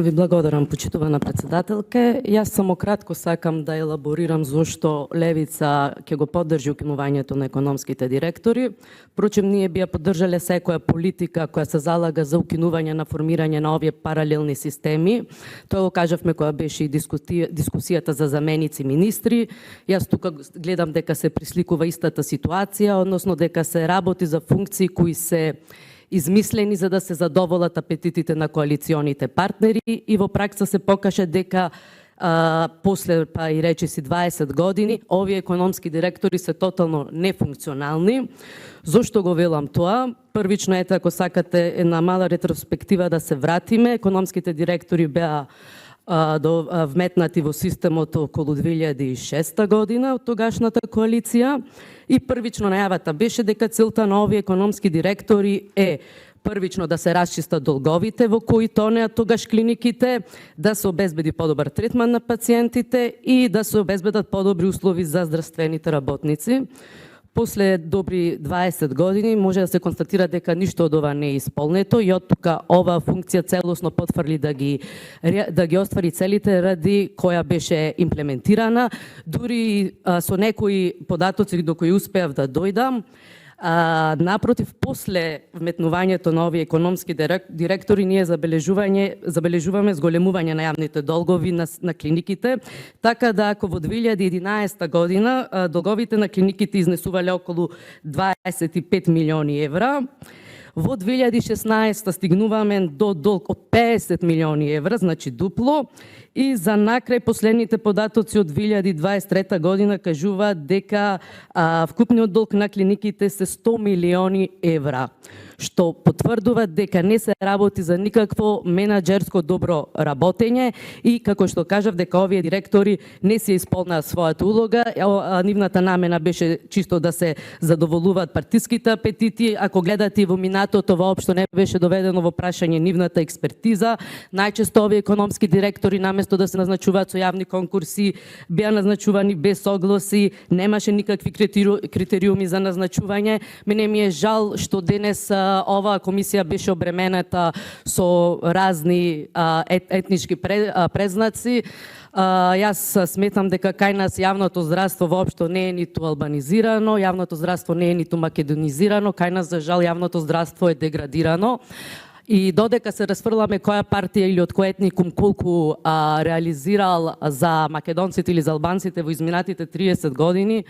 Ви благодарам, почитувана председателке. Јас само кратко сакам да елаборирам зошто Левица ќе го поддржи укинувањето на економските директори. Впрочем, ние би ја поддржале секоја политика која се залага за укинување на формирање на овие паралелни системи. Тоа го кажавме кога беше и дискусијата за заменици министри. Јас тука гледам дека се присликува истата ситуација, односно дека се работи за функции кои се измислени за да се задоволат апетитите на коалиционите партнери и во пракса се покаже дека после па и речиси 20 години овие економски директори се тотално нефункционални. Зошто го велам тоа? Првично ете, ако сакате една мала ретроспектива да се вратиме, економските директори беа вметнати во системот околу 2006 година од тогашната коалиција и првично најавата беше дека целта на овие економски директори е првично да се расчистат долговите во кои тонеат тогаш клиниките, да се обезбеди подобар третман на пациентите и да се обезбедат подобри услови за здравствените работници. После добри 20 години може да се констатира дека ништо од ова не е исполнето и од тука оваа функција целосно потврди да ги оствари целите ради која беше имплементирана, дури со некои податоци до кои успеав да дојдам. Напротив, после вметнувањето на овие економски директори, ние забележуваме зголемување на јавните долгови на клиниките, така да ако во 2011 година долговите на клиниките изнесувале околу 25 милиони евра, во 2016 стигнуваме до долг од 50 милиони евра, значи дупло, и за накрај последните податоци од 2023 година кажуваат дека вкупниот долг на клиниките се 100 милиони евра, што потврдува дека не се работи за никакво менаџерско добро работење и како што кажав дека овие директори не се исполнаа својата улога, нивната намена беше чисто да се задоволуваат партиските апетити. Ако гледате во минатото, воопшто не беше доведено во прашање нивната експертиза. Најчесто овие економски директори наместо да се назначуваат со јавни конкурси, беа назначувани без огласи, немаше никакви критериуми за назначување. Мене ми е жал што денес оваа комисија беше обременета со разни етнички презнаци. Јас сметам дека кај нас јавното здравство воопшто не е ниту албанизирано, јавното здравство не е ниту македонизирано, кај нас за жал јавното здравство е деградирано. И додека се расфрламе која партија или од кој етникум колку реализирал за македонците или за албанците во изминатите 30 години,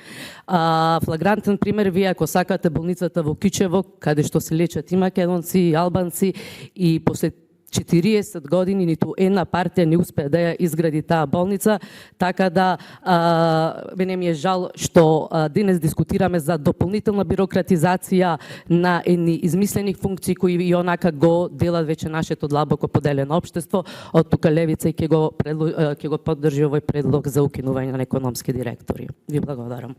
флагрантен пример вие ако сакате болницата во Кичево, каде што се лечат и македонци и албанци, и после 40 години ниту една партија не успеа да ја изгради таа болница, така да мене ми е жал што денес дискутираме за дополнителна бирократизација на едни измислени функции кои и онака го делат веќе нашето длабоко поделено општество. Од тука Левица ќе го поддржи овој предлог за укинување на економски директори. Ви благодарам.